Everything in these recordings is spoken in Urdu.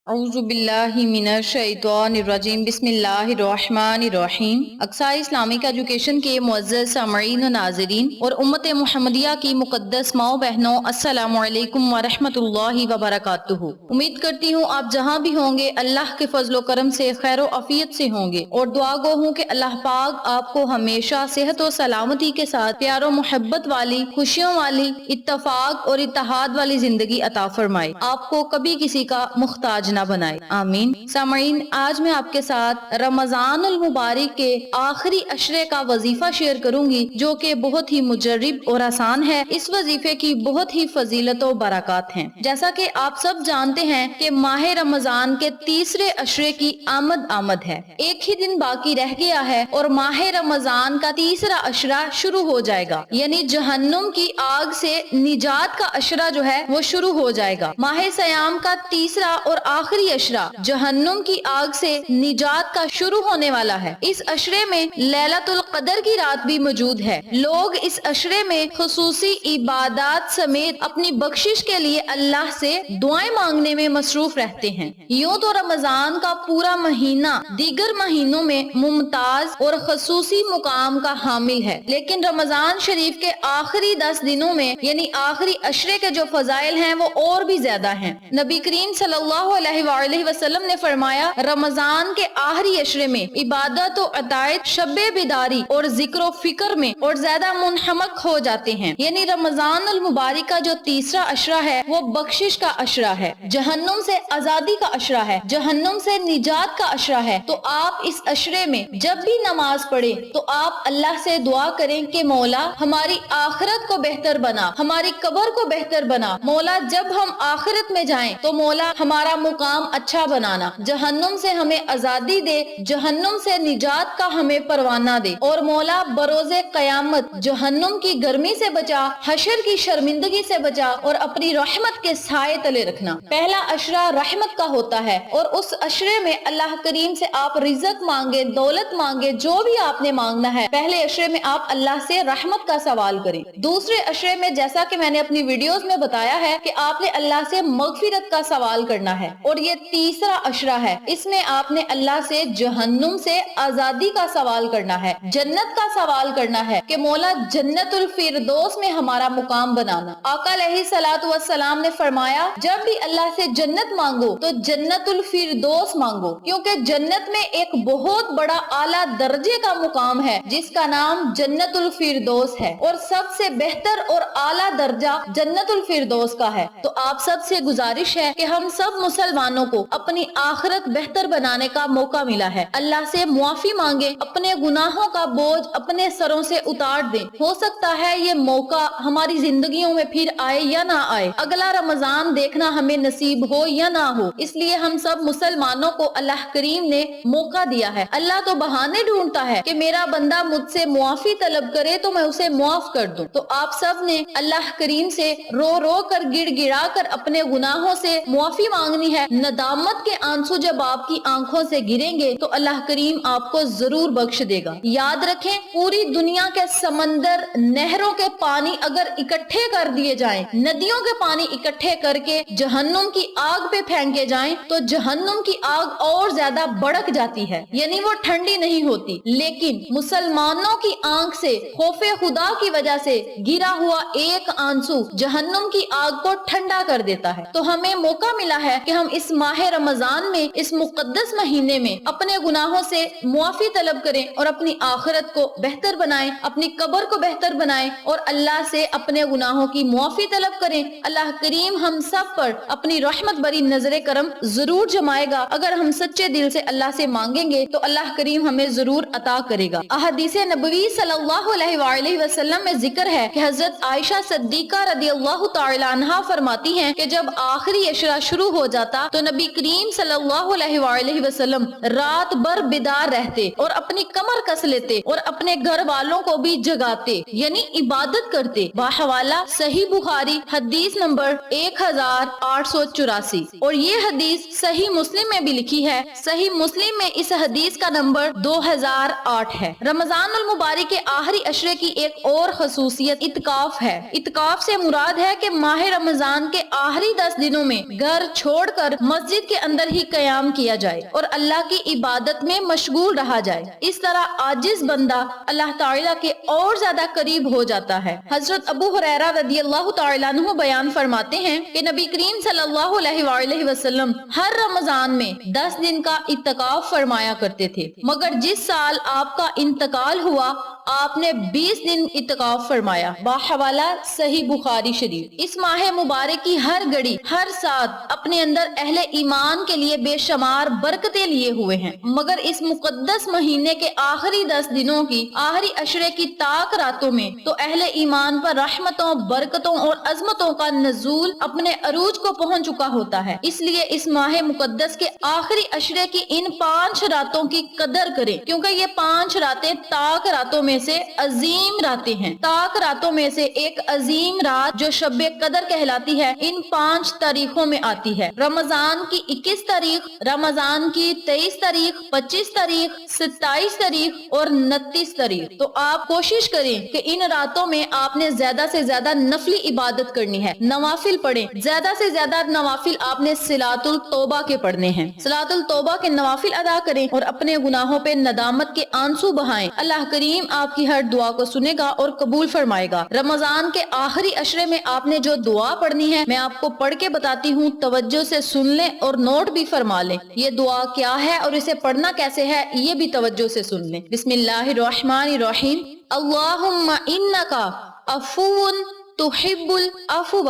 اعوذ باللہ من الشیطان الرجیم بسم اللہ الرحمن الرحیم۔ اقصی اسلامک ایجوکیشن کے معزز سامعین و ناظرین اور امت محمدیہ کی مقدس ماؤں بہنوں، السلام علیکم ورحمۃ اللہ وبرکاتہ۔ امید کرتی ہوں آپ جہاں بھی ہوں گے اللہ کے فضل و کرم سے خیر و عافیت سے ہوں گے، اور دعا گو ہوں کہ اللہ پاک آپ کو ہمیشہ صحت و سلامتی کے ساتھ پیار و محبت والی، خوشیوں والی، اتفاق اور اتحاد والی زندگی عطا فرمائے، آپ کو کبھی کسی کا محتاج نہ بنائے، آمین۔ سامعین، آج میں آپ کے ساتھ رمضان المبارک کے آخری عشرے کا وظیفہ شیئر کروں گی، جو کہ بہت ہی مجرب اور آسان ہے۔ اس وظیفے کی بہت ہی فضیلت و برکات ہیں۔ جیسا کہ آپ سب جانتے ہیں کہ ماہ رمضان کے تیسرے عشرے کی آمد ہے، ایک ہی دن باقی رہ گیا ہے اور ماہ رمضان کا تیسرا عشرہ شروع ہو جائے گا، یعنی جہنم کی آگ سے نجات کا عشرہ جو ہے وہ شروع ہو جائے گا۔ ماہ سیام کا تیسرا اور آخری عشرہ جہنم کی آگ سے نجات کا شروع ہونے والا ہے۔ اس عشرے میں لیلۃ القدر کی رات بھی موجود ہے۔ لوگ اس عشرے میں خصوصی عبادات سمیت اپنی بخشش کے لیے اللہ سے دعائیں مانگنے میں مصروف رہتے ہیں۔ یوں تو رمضان کا پورا مہینہ دیگر مہینوں میں ممتاز اور خصوصی مقام کا حامل ہے، لیکن رمضان شریف کے آخری 10 دنوں میں یعنی آخری عشرے کے جو فضائل ہیں وہ اور بھی زیادہ ہیں۔ نبی کریم صلی اللہ علیہ وآلہ وسلم نے فرمایا، رمضان کے آخری عشرے میں عبادت و عطائت، شب بیداری اور ذکر و فکر میں اور زیادہ منہمک ہو جاتے ہیں۔ یعنی رمضان المبارک کا جو تیسرا عشرہ ہے وہ بخشش کا عشرہ ہے، جہنم سے آزادی کا عشرہ ہے، جہنم سے نجات کا عشرہ ہے۔ تو آپ اس عشرے میں جب بھی نماز پڑھیں تو آپ اللہ سے دعا کریں کہ مولا ہماری آخرت کو بہتر بنا، ہماری قبر کو بہتر بنا۔ مولا جب ہم آخرت میں جائیں تو مولا ہمارا مقام اچھا بنانا، جہنم سے ہمیں آزادی دے، جہنم سے نجات کا ہمیں پروانہ دے، اور مولا بروز قیامت جہنم کی گرمی سے بچا، حشر کی شرمندگی سے بچا، اور اپنی رحمت کے سائے تلے رکھنا۔ پہلا عشرہ رحمت کا ہوتا ہے، اور اس عشرے میں اللہ کریم سے آپ رزق مانگے، دولت مانگے، جو بھی آپ نے مانگنا ہے، پہلے عشرے میں آپ اللہ سے رحمت کا سوال کریں۔ دوسرے عشرے میں جیسا کہ میں نے اپنی ویڈیوز میں بتایا ہے کہ آپ نے اللہ سے مغفرت کا سوال کرنا ہے، اور یہ تیسرا عشرہ ہے، اس میں آپ نے اللہ سے جہنم سے آزادی کا سوال کرنا ہے، جنت کا سوال کرنا ہے کہ مولا جنت الفردوس میں ہمارا مقام بنانا۔ آقا علیہ الصلوۃ والسلام نے فرمایا، جب بھی اللہ سے جنت مانگو تو جنت الفردوس مانگو، کیونکہ جنت میں ایک بہت بڑا اعلیٰ درجے کا مقام ہے جس کا نام جنت الفردوس ہے، اور سب سے بہتر اور اعلیٰ درجہ جنت الفردوس کا ہے۔ تو آپ سب سے گزارش ہے کہ ہم سب مسلمانوں کو اپنی آخرت بہتر بنانے کا موقع ملا ہے، اللہ سے معافی مانگے، اپنے گناہوں کا بوجھ اپنے سروں سے اتار دیں۔ ہو سکتا ہے یہ موقع ہماری زندگیوں میں پھر آئے یا نہ آئے، اگلا رمضان دیکھنا ہمیں نصیب ہو یا نہ ہو، اس لیے ہم سب مسلمانوں کو اللہ کریم نے موقع دیا ہے۔ اللہ تو بہانے ڈھونڈتا ہے کہ میرا بندہ مجھ سے معافی طلب کرے تو میں اسے معاف کر دوں۔ تو آپ سب نے اللہ کریم سے رو رو کر گڑ گڑا کر اپنے گناہوں سے معافی مانگنی ہے۔ ندامت کے آنسو جب آپ کی آنکھوں سے گریں گے تو اللہ کریم آپ کو ضرور بخش دے گا۔ یاد رکھیں، پوری دنیا کے سمندر، نہروں کے پانی اگر اکٹھے کر دیے جائیں، ندیوں کے پانی اکٹھے کر کے جہنم کی آگ پہ پھینکے جائیں تو جہنم کی آگ اور زیادہ بڑک جاتی ہے، یعنی وہ ٹھنڈی نہیں ہوتی۔ لیکن مسلمانوں کی آنکھ سے خوف خدا کی وجہ سے گرا ہوا ایک آنسو جہنم کی آگ کو ٹھنڈا کر دیتا ہے۔ تو ہمیں موقع ملا ہے کہ ہم اس ماہ رمضان میں، اس مقدس مہینے میں اپنے گناہوں سے معافی طلب کریں اور اپنی آخرت کو بہتر بنائیں، اپنی قبر کو بہتر بنائیں، اور اللہ سے اپنے گناہوں کی معافی طلب کریں۔ اللہ کریم ہم سب پر اپنی رحمت بری نظر کرم ضرور جمائے گا۔ اگر ہم سچے دل سے اللہ سے مانگیں گے تو اللہ کریم ہمیں ضرور عطا کرے گا۔ احادیث نبوی صلی اللہ علیہ وآلہ وسلم میں ذکر ہے کہ حضرت عائشہ صدیقہ رضی اللہ تعالی عنہا فرماتی ہیں کہ جب آخری عشرہ شروع ہو جاتا تو نبی کریم صلی اللہ علیہ وآلہ وسلم رات بھر بیدار رہتے اور اپنی کمر کس لیتے اور اپنے گھر والوں کو بھی جگاتے، یعنی عبادت کرتے۔ باحوالہ صحیح بخاری حدیث نمبر 1884، اور یہ حدیث صحیح مسلم میں بھی لکھی ہے۔ صحیح مسلم میں اس حدیث کا نمبر 2008 ہے۔ رمضان المبارک کے آخری عشرے کی ایک اور خصوصیت اعتکاف ہے۔ اعتکاف سے مراد ہے کہ ماہ رمضان کے آخری 10 دنوں میں گھر چھوڑ کر کر مسجد کے اندر ہی قیام کیا جائے اور اللہ کی عبادت میں مشغول رہا جائے۔ اس طرح عاجز بندہ اللہ تعالیٰ کے اور زیادہ قریب ہو جاتا ہے۔ حضرت ابو ہریرہ رضی اللہ تعالیٰ عنہ بیان فرماتے ہیں کہ نبی کریم صلی اللہ علیہ وآلہ وسلم ہر رمضان میں 10 دن کا اعتکاف فرمایا کرتے تھے، مگر جس سال آپ کا انتقال ہوا آپ نے 20 دن اعتکاف فرمایا۔ باحوالہ صحیح بخاری شریف۔ اس ماہ مبارک کی ہر گھڑی ہر ساتھ اپنے اندر اہل ایمان کے لیے بے شمار برکتیں لیے ہوئے ہیں، مگر اس مقدس مہینے کے آخری 10 دنوں کی آخری عشرے کی تاک راتوں میں تو اہل ایمان پر رحمتوں، برکتوں اور عظمتوں کا نزول اپنے عروج کو پہنچ چکا ہوتا ہے۔ اس لیے اس ماہ مقدس کے آخری عشرے کی ان 5 راتوں کی قدر کریں، کیونکہ یہ 5 راتیں تاک راتوں میں سے عظیم راتیں ہیں۔ تاک راتوں میں سے ایک عظیم رات جو شب قدر کہلاتی ہے ان 5 تاریخوں میں آتی ہے: رمضان کی 21 تاریخ، رمضان کی 23 تاریخ، 25 تاریخ، 27 تاریخ اور 29 تاریخ۔ تو آپ کوشش کریں کہ ان راتوں میں آپ نے زیادہ سے زیادہ نفلی عبادت کرنی ہے، نوافل پڑھیں، زیادہ سے زیادہ نوافل آپ نے صلاۃ التوبہ کے پڑھنے ہیں۔ صلاۃ التوبہ کے نوافل ادا کریں اور اپنے گناہوں پہ ندامت کے آنسو بہائیں۔ اللہ کریم آپ کی ہر دعا کو سنے گا اور قبول فرمائے گا۔ رمضان کے آخری عشرے میں آپ نے جو دعا پڑھنی ہے میں آپ کو پڑھ کے بتاتی ہوں، توجہ سے سن لیں اور نوٹ بھی فرما لیں۔ یہ دعا کیا ہے اور اسے پڑھنا کیسے ہے یہ بھی توجہ سے سن لیں۔ بسم اللہ الرحمن الرحیم۔ اللہم انکا عفو تحب العفو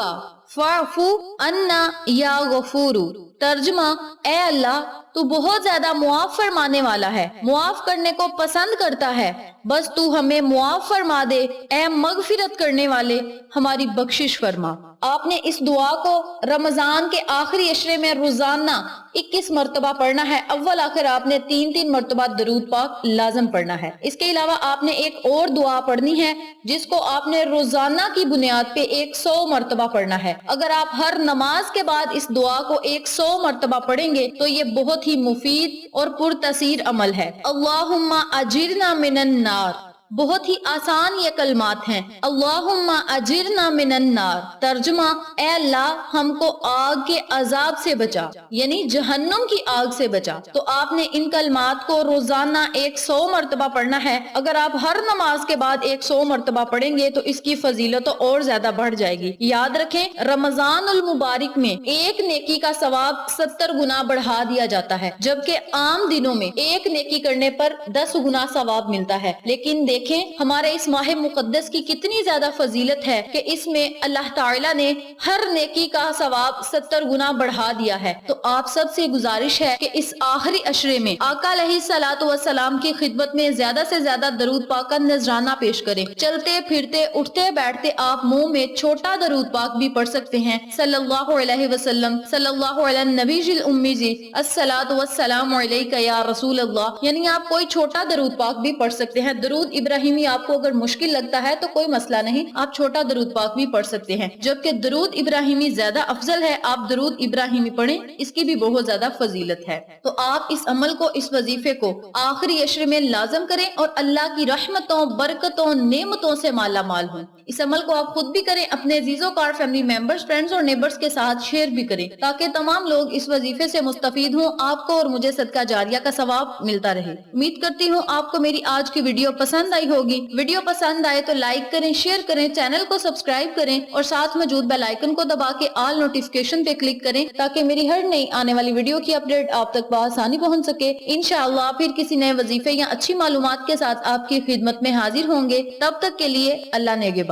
فاعف عنا یا غفور۔ ترجمہ: اے اللہ تو بہت زیادہ معاف فرمانے والا ہے، معاف کرنے کو پسند کرتا ہے، بس تو ہمیں معاف فرما دے، اے مغفرت کرنے والے ہماری بخشش فرما۔ آپ نے اس دعا کو رمضان کے آخری عشرے میں روزانہ 21 مرتبہ پڑھنا ہے۔ اول آخر آپ نے 3 مرتبہ درود پاک لازم پڑھنا ہے۔ اس کے علاوہ آپ نے ایک اور دعا پڑھنی ہے جس کو آپ نے روزانہ کی بنیاد پہ 100 مرتبہ پڑھنا ہے۔ اگر آپ ہر نماز کے بعد اس دعا کو 100 مرتبہ پڑھیں گے تو یہ بہت ہی مفید اور پرتاثیر عمل ہے۔ اللہم اجرنا من النار، بہت ہی آسان یہ کلمات ہیں۔ اللہم اجرنا من النار، ترجمہ: اے اللہ ہم کو آگ کے عذاب سے بچا، یعنی جہنم کی آگ سے بچا۔ تو آپ نے ان کلمات کو روزانہ 100 مرتبہ پڑھنا ہے۔ اگر آپ ہر نماز کے بعد 100 مرتبہ پڑھیں گے تو اس کی فضیلت اور زیادہ بڑھ جائے گی۔ یاد رکھیں رمضان المبارک میں ایک نیکی کا ثواب 70 گنا بڑھا دیا جاتا ہے، جبکہ عام دنوں میں ایک نیکی کرنے پر 10 گنا ثواب ملتا ہے۔ لیکن دیکھیں ہمارے اس ماہ مقدس کی کتنی زیادہ فضیلت ہے کہ اس میں اللہ تعالیٰ نے ہر نیکی کا ثواب 70 گنا بڑھا دیا ہے۔ تو آپ سب سے گزارش ہے کہ اس آخری عشرے میں آقا علیہ الصلوۃ والسلام کی خدمت میں زیادہ سے زیادہ درود پاک کا نذرانہ پیش کریں۔ چلتے پھرتے اٹھتے بیٹھتے آپ منہ میں چھوٹا درود پاک بھی پڑھ سکتے ہیں۔ صلی اللہ علیہ وسلم، صلی اللہ علی النبی الامی جی، الصلاۃ والسلام علیک یا رسول اللہ، یعنی آپ کوئی چھوٹا درود پاک بھی پڑھ سکتے ہیں۔ درود ابراہیمی آپ کو اگر مشکل لگتا ہے تو کوئی مسئلہ نہیں، آپ چھوٹا درود پاک بھی پڑھ سکتے ہیں، جبکہ درود ابراہیمی زیادہ افضل ہے۔ آپ درود ابراہیمی پڑھیں، اس کی بھی بہت زیادہ فضیلت ہے۔ تو آپ اس عمل کو، اس وظیفے کو آخری عشرے میں لازم کریں اور اللہ کی رحمتوں، برکتوں، نعمتوں سے مالا مال ہوں۔ اس عمل کو آپ خود بھی کریں، اپنے عزیزوں کار فیملی ممبرز، فرینڈز اور نیبرز کے ساتھ شیئر بھی کریں تاکہ تمام لوگ اس وظیفے سے مستفید ہوں، آپ کو اور مجھے صدقہ جاریہ کا ثواب ملتا رہے۔ امید کرتی ہوں آپ کو میری آج کی ویڈیو پسند آئی ہوگی۔ ویڈیو پسند آئے تو لائک کریں، شیئر کریں، چینل کو سبسکرائب کریں اور ساتھ موجود بیل آئیکن کو دبا کے آل نوٹیفیکیشن پہ کلک کریں تاکہ میری ہر نئی آنے والی ویڈیو کی اپڈیٹ آپ تک بآسانی پہنچ سکے۔ انشاءاللہ پھر کسی نئے وظیفے یا اچھی معلومات کے ساتھ آپ کی خدمت میں حاضر ہوں گے۔ تب تک کے لیے اللہ نگہبان۔